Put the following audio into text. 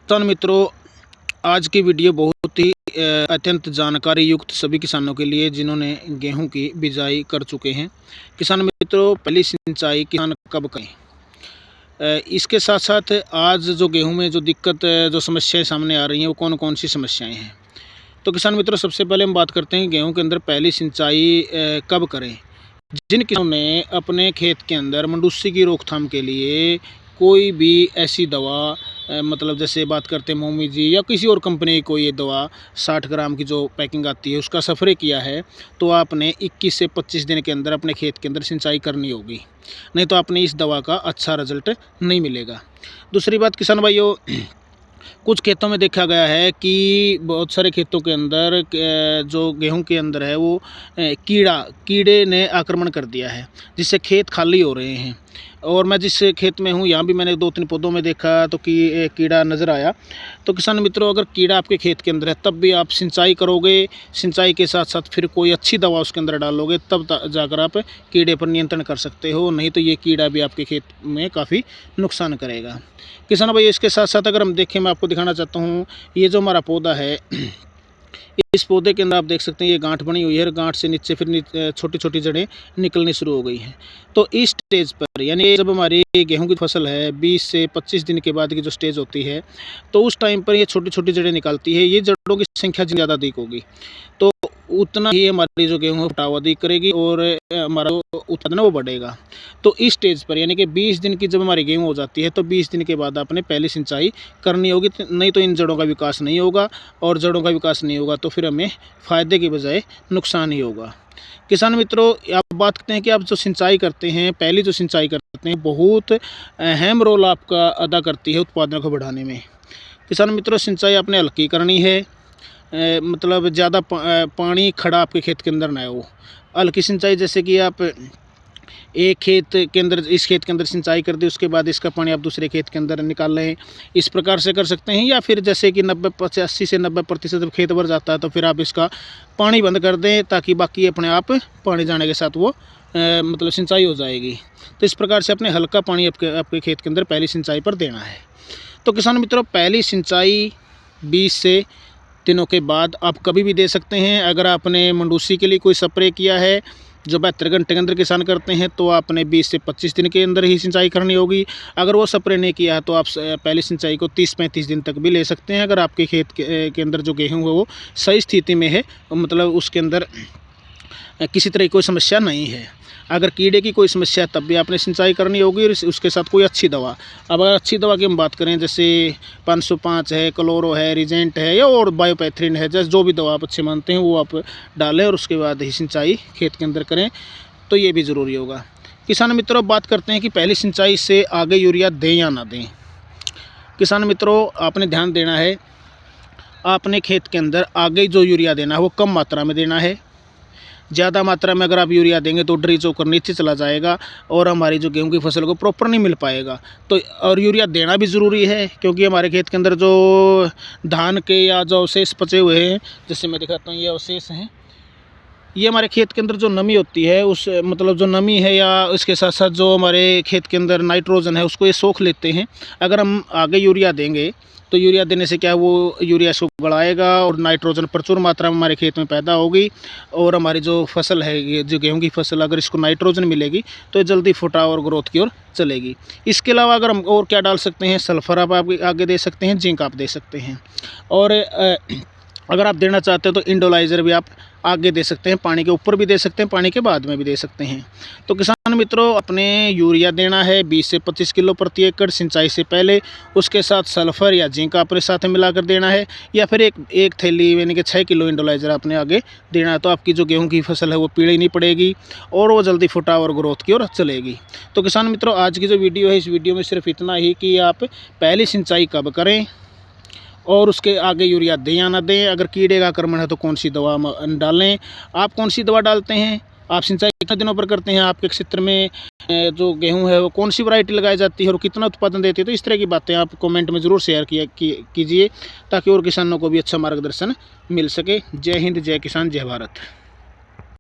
किसान मित्रों, आज की वीडियो बहुत ही अत्यंत जानकारी युक्त सभी किसानों के लिए जिन्होंने गेहूं की बिजाई कर चुके हैं। किसान मित्रों, पहली सिंचाई किसान कब करें? इसके साथ साथ आज जो गेहूं में जो दिक्कत जो समस्याएं सामने आ रही हैं वो कौन कौन सी समस्याएं हैं। तो किसान मित्रों, सबसे पहले हम बात करते हैं गेहूं के अंदर पहली सिंचाई कब करें। जिन किसानों ने अपने खेत के अंदर मंडूसी की रोकथाम के लिए कोई भी ऐसी दवा मतलब जैसे बात करते हैं मोमी जी या किसी और कंपनी की कोई ये दवा 60 ग्राम की जो पैकिंग आती है उसका स्प्रे किया है, तो आपने 21 से 25 दिन के अंदर अपने खेत के अंदर सिंचाई करनी होगी, नहीं तो आपने इस दवा का अच्छा रिजल्ट नहीं मिलेगा। दूसरी बात किसान भाइयों, कुछ खेतों में देखा गया है कि बहुत सारे खेतों के अंदर जो गेहूं के अंदर है वो कीड़े ने आक्रमण कर दिया है, जिससे खेत खाली हो रहे हैं। और मैं जिस खेत में हूँ यहाँ भी मैंने 2-3 पौधों में देखा तो कि कीड़ा नज़र आया। तो किसान मित्रों, अगर कीड़ा आपके खेत के अंदर है तब भी आप सिंचाई करोगे, सिंचाई के साथ साथ फिर कोई अच्छी दवा उसके अंदर डालोगे, तब जाकर आप कीड़े पर नियंत्रण कर सकते हो, नहीं तो ये कीड़ा भी आपके खेत में काफ़ी नुकसान करेगा। किसान भाई, इसके साथ साथ अगर हम देखें, मैं आपको दिखाना चाहता हूँ, ये जो हमारा पौधा है, इस पौधे के अंदर आप देख सकते हैं ये गांठ बनी हुई है और गांठ से नीचे फिर छोटी छोटी जड़ें निकलनी शुरू हो गई हैं। तो इस स्टेज पर, यानी जब हमारी गेहूं की फसल है 20 से 25 दिन के बाद की जो स्टेज होती है, तो उस टाइम पर ये छोटी छोटी जड़ें निकलती है। ये जड़ों की संख्या ज़्यादा अधिक होगी तो उतना ही हमारी जो गेहूँ फटाव अधिक करेगी और हमारा उत्पादन वो बढ़ेगा। तो इस स्टेज पर, यानी कि 20 दिन की जब हमारी गेहूँ हो जाती है, तो 20 दिन के बाद आपने पहली सिंचाई करनी होगी, नहीं तो इन जड़ों का विकास नहीं होगा, और जड़ों का विकास नहीं होगा तो फिर हमें फ़ायदे की बजाय नुकसान ही होगा। किसान मित्रों, आप बात करते हैं कि आप जो सिंचाई करते हैं, पहली जो सिंचाई करते हैं, बहुत अहम रोल आपका अदा करती है उत्पादन को बढ़ाने में। किसान मित्रों, सिंचाई आपने हल्की करनी है, मतलब ज़्यादा पानी खड़ा आपके खेत के अंदर ना हो। हल्की सिंचाई जैसे कि आप एक खेत के अंदर, इस खेत के अंदर सिंचाई कर दी, उसके बाद इसका पानी आप दूसरे खेत के अंदर निकाल लें, इस प्रकार से कर सकते हैं। या फिर जैसे कि 80 से 90% जब खेत भर जाता है तो फिर आप इसका पानी बंद कर दें, ताकि बाकी अपने आप पानी जाने के साथ वो मतलब सिंचाई हो जाएगी। तो इस प्रकार से अपने हल्का पानी आपके खेत के अंदर पहली सिंचाई पर देना है। तो किसान मित्रों, पहली सिंचाई 20 से दिनों के बाद आप कभी भी दे सकते हैं। अगर आपने मंडूसी के लिए कोई स्प्रे किया है जो 72 घंटे के अंदर किसान करते हैं, तो आपने 20 से 25 दिन के अंदर ही सिंचाई करनी होगी। अगर वो स्प्रे नहीं किया है तो आप पहली सिंचाई को 30-35 दिन तक भी ले सकते हैं, अगर आपके खेत के अंदर जो गेहूँ है वो सही स्थिति में है, मतलब उसके अंदर किसी तरह की कोई समस्या नहीं है। अगर कीड़े की कोई समस्या है तब भी आपने सिंचाई करनी होगी, और उसके साथ कोई अच्छी दवा। अब अगर अच्छी दवा की हम बात करें, जैसे 505 है, क्लोरो है, रिजेंट है, या और बायोपैथ्रिन है, जैसे जो भी दवा आप अच्छे मानते हैं वो आप डालें और उसके बाद ही सिंचाई खेत के अंदर करें, तो ये भी ज़रूरी होगा। किसान मित्रों, बात करते हैं कि पहली सिंचाई से आगे यूरिया दें या ना दें। किसान मित्रों, आपने ध्यान देना है, आपने खेत के अंदर आगे जो यूरिया देना है वो कम मात्रा में देना है। ज़्यादा मात्रा में अगर आप यूरिया देंगे तो ड्रिच होकर नीचे चला जाएगा और हमारी जो गेहूं की फसल को प्रॉपर नहीं मिल पाएगा। तो और यूरिया देना भी ज़रूरी है, क्योंकि हमारे खेत के अंदर जो धान के या जो अवशेष बचे हुए हैं, जैसे मैं दिखाता हूँ, ये अवशेष हैं, ये हमारे खेत के अंदर जो नमी होती है, उस मतलब जो नमी है या इसके साथ साथ जो हमारे खेत के अंदर नाइट्रोजन है उसको ये सोख लेते हैं। अगर हम आगे यूरिया देंगे तो यूरिया देने से क्या है, वो यूरिया इसको गड़ाएगा और नाइट्रोजन प्रचुर मात्रा में हमारे खेत में पैदा होगी, और हमारी जो फसल है, ये जो गेहूं की फसल, अगर इसको नाइट्रोजन मिलेगी तो जल्दी फुटाव और ग्रोथ की ओर चलेगी। इसके अलावा अगर हम और क्या डाल सकते हैं, सल्फर आप आगे दे सकते हैं, जिंक आप दे सकते हैं, और अगर आप देना चाहते हैं तो इंडोलाइज़र भी आप आगे दे सकते हैं, पानी के ऊपर भी दे सकते हैं, पानी के बाद में भी दे सकते हैं। तो किसान मित्रों, अपने यूरिया देना है 20 से 25 किलो प्रति एकड़ सिंचाई से पहले, उसके साथ सल्फ़र या जिंक अपने साथ मिलाकर देना है, या फिर एक थैली यानी कि 6 किलो इंडोलाइज़र आपने आगे देना है। तो आपकी जो गेहूं की फसल है वो पीली नहीं पड़ेगी और वो जल्दी फुटाव और ग्रोथ की ओर चलेगी। तो किसान मित्रों, आज की जो वीडियो है, इस वीडियो में सिर्फ इतना ही कि आप पहली सिंचाई कब करें और उसके आगे यूरिया दें या ना दें, अगर कीड़े का आक्रमण है तो कौन सी दवा डालें, आप कौन सी दवा डालते हैं, आप सिंचाई कितने दिनों पर करते हैं, आपके क्षेत्र में जो गेहूं है वो कौन सी वैरायटी लगाई जाती है और कितना उत्पादन देती है। तो इस तरह की बातें आप कमेंट में ज़रूर शेयर कीजिए, ताकि और किसानों को भी अच्छा मार्गदर्शन मिल सके। जय हिंद, जय किसान, जय भारत।